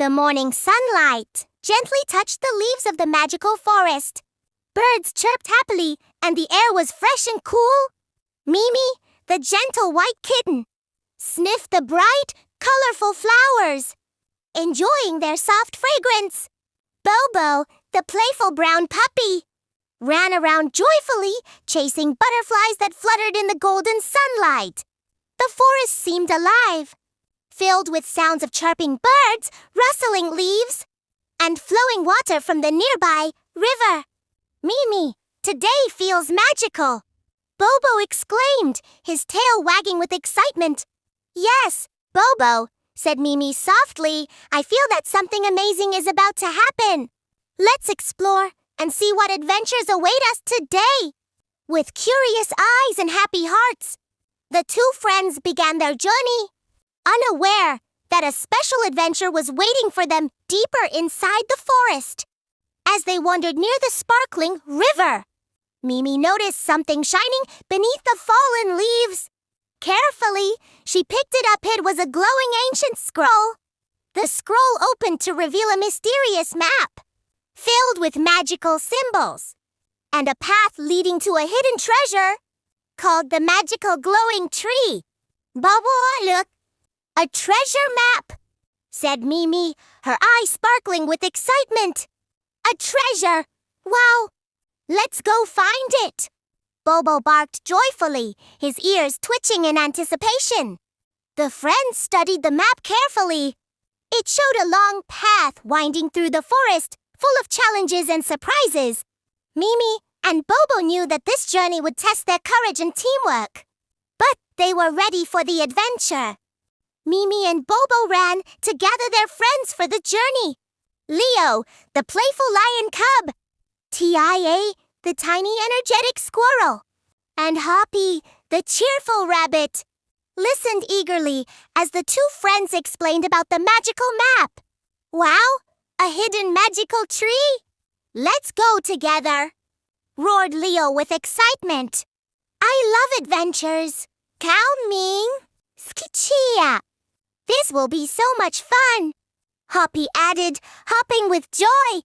The morning sunlight gently touched the leaves of the magical forest. Birds chirped happily, and the air was fresh and cool. Mimi, the gentle white kitten, sniffed the bright, colorful flowers, enjoying their soft fragrance. Bobo, the playful brown puppy, ran around joyfully, chasing butterflies that fluttered in the golden sunlight. The forest seemed alive, filled with sounds of chirping birds, rustling leaves, and flowing water from the nearby river. Mimi, today feels magical, Bobo exclaimed, his tail wagging with excitement. Yes, Bobo, said Mimi softly, I feel that something amazing is about to happen. Let's explore and see what adventures await us today. With curious eyes and happy hearts, the two friends began their journey, unaware that a special adventure was waiting for them deeper inside the forest. As they wandered near the sparkling river, Mimi noticed something shining beneath the fallen leaves. Carefully, she picked it up. It was a glowing ancient scroll. The scroll opened to reveal a mysterious map, filled with magical symbols, and a path leading to a hidden treasure called the magical glowing tree. Bobo, look, a treasure map, said Mimi, her eyes sparkling with excitement. A treasure! Wow! Let's go find it! Bobo barked joyfully, his ears twitching in anticipation. The friends studied the map carefully. It showed a long path winding through the forest, full of challenges and surprises. Mimi and Bobo knew that this journey would test their courage and teamwork. But they were ready for the adventure. Mimi and Bobo ran to gather their friends for the journey. Leo, the playful lion cub, Tia, the tiny energetic squirrel, and Hoppy, the cheerful rabbit, listened eagerly as the two friends explained about the magical map. Wow, a hidden magical tree! Let's go together, roared Leo with excitement. I love adventures. Calming. Skitchia. This will be so much fun, Hoppy added, hopping with joy.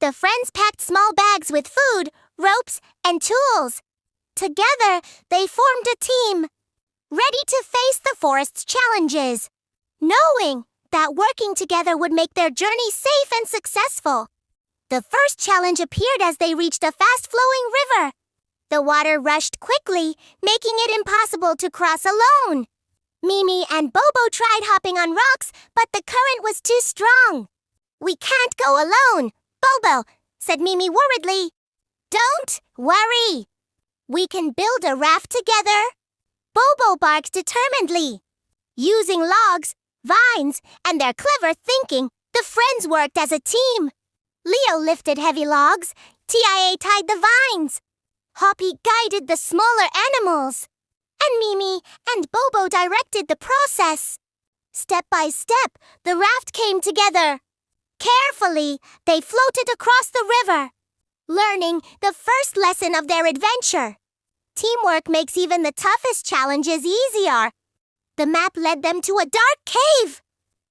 The friends packed small bags with food, ropes, and tools. Together, they formed a team, ready to face the forest's challenges, knowing that working together would make their journey safe and successful. The first challenge appeared as they reached a fast-flowing river. The water rushed quickly, making it impossible to cross alone. Mimi and Bobo tried hopping on rocks, but the current was too strong. We can't go alone, Bobo, said Mimi worriedly. Don't worry. We can build a raft together, Bobo barked determinedly. Using logs, vines, and their clever thinking, the friends worked as a team. Leo lifted heavy logs, Tia tied the vines, Hoppy guided the smaller animals, and Mimi and Bobo directed the process. Step by step, the raft came together. Carefully, they floated across the river, learning the first lesson of their adventure. Teamwork makes even the toughest challenges easier. The map led them to a dark cave,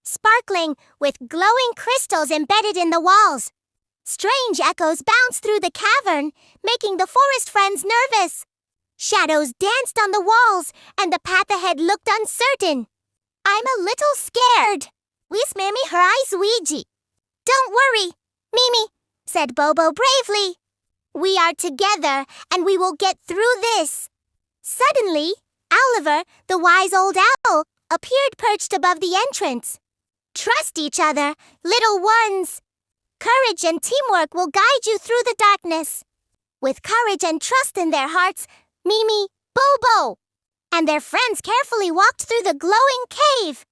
sparkling with glowing crystals embedded in the walls. Strange echoes bounced through the cavern, making the forest friends nervous. Shadows danced on the walls, and the path ahead looked uncertain. I'm a little scared, whispered Mimi, her eyes Ouija. Don't worry, Mimi, said Bobo bravely. We are together, and we will get through this. Suddenly, Oliver, the wise old owl, appeared perched above the entrance. Trust each other, little ones. Courage and teamwork will guide you through the darkness. With courage and trust in their hearts, Mimi, Bobo, and their friends carefully walked through the glowing cave,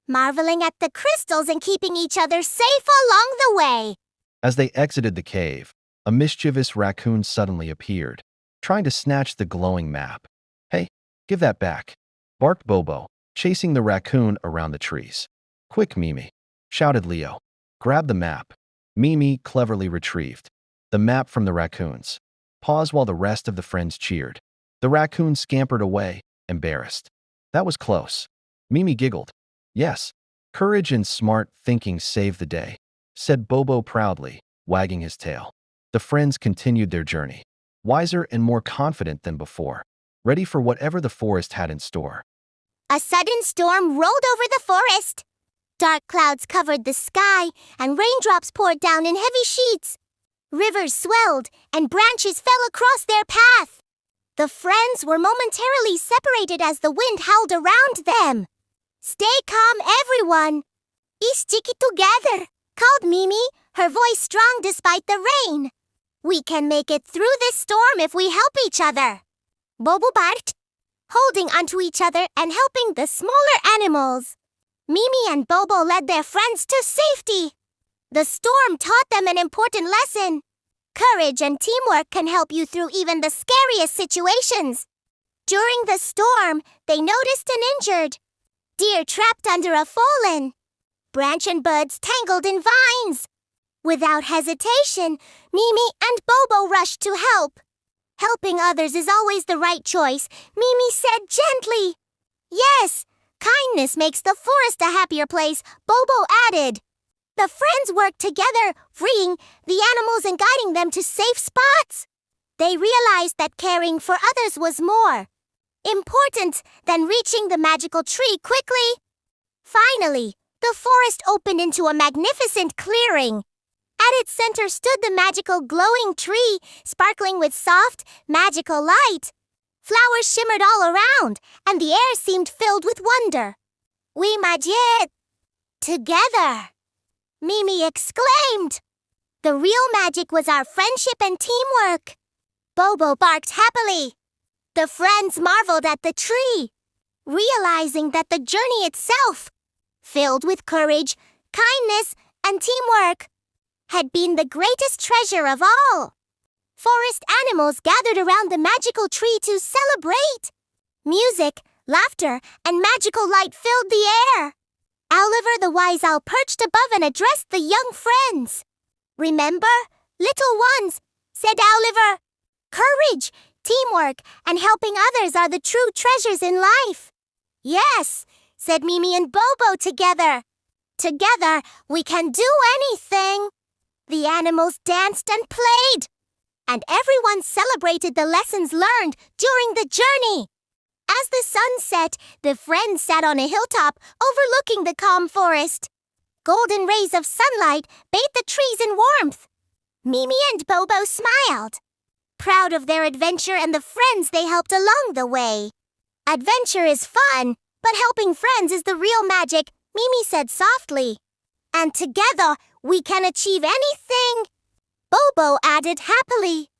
marveling at the crystals and keeping each other safe along the way. As they exited the cave, a mischievous raccoon suddenly appeared, trying to snatch the glowing map. Hey, give that back, barked Bobo, chasing the raccoon around the trees. Quick, Mimi, shouted Leo. Grab the map. Mimi cleverly retrieved the map from the raccoons. Pause while the rest of the friends cheered. The raccoon scampered away, embarrassed. That was close. Mimi giggled. Yes, Courage and smart thinking saved the day, said Bobo proudly, wagging his tail. The friends continued their journey, wiser and more confident than before, ready for whatever the forest had in store. A sudden storm rolled over the forest. Dark clouds covered the sky, and raindrops poured down in heavy sheets. Rivers swelled, and branches fell across their path. The friends were momentarily separated as the wind howled around them. "Stay calm, everyone. Stick it together," called Mimi, her voice strong despite the rain. "We can make it through this storm if we help each other." Bobo barked, holding onto each other and helping the smaller animals. Mimi and Bobo led their friends to safety. The storm taught them an important lesson. Courage and teamwork can help you through even the scariest situations. During the storm, they noticed an injured deer trapped under a fallen branch and buds tangled in vines. Without hesitation, Mimi and Bobo rushed to help. "Helping others is always the right choice," Mimi said gently. "Yes, kindness makes the forest a happier place," Bobo added. The friends worked together, freeing the animals and guiding them to safe spots. They realized that caring for others was more important than reaching the magical tree quickly. Finally, the forest opened into a magnificent clearing. At its center stood the magical glowing tree, sparkling with soft, magical light. Flowers shimmered all around, and the air seemed filled with wonder. "We made it together," Mimi exclaimed. "The real magic was our friendship and teamwork." Bobo barked happily. The friends marveled at the tree, realizing that the journey itself, filled with courage, kindness, and teamwork, had been the greatest treasure of all. Forest animals gathered around the magical tree to celebrate. Music, laughter, and magical light filled the air. Oliver the wise owl perched above and addressed the young friends. "Remember, little ones," said Oliver, "courage, teamwork, and helping others are the true treasures in life." "Yes," said Mimi and Bobo together. "Together, we can do anything." The animals danced and played, and everyone celebrated the lessons learned during the journey. As the sun set, the friends sat on a hilltop overlooking the calm forest. Golden rays of sunlight bathed the trees in warmth. Mimi and Bobo smiled, proud of their adventure and the friends they helped along the way. "Adventure is fun, but helping friends is the real magic," Mimi said softly. "And together, we can achieve anything," Bobo added happily.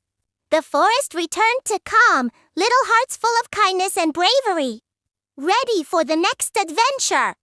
The forest returned to calm, little hearts full of kindness and bravery, ready for the next adventure.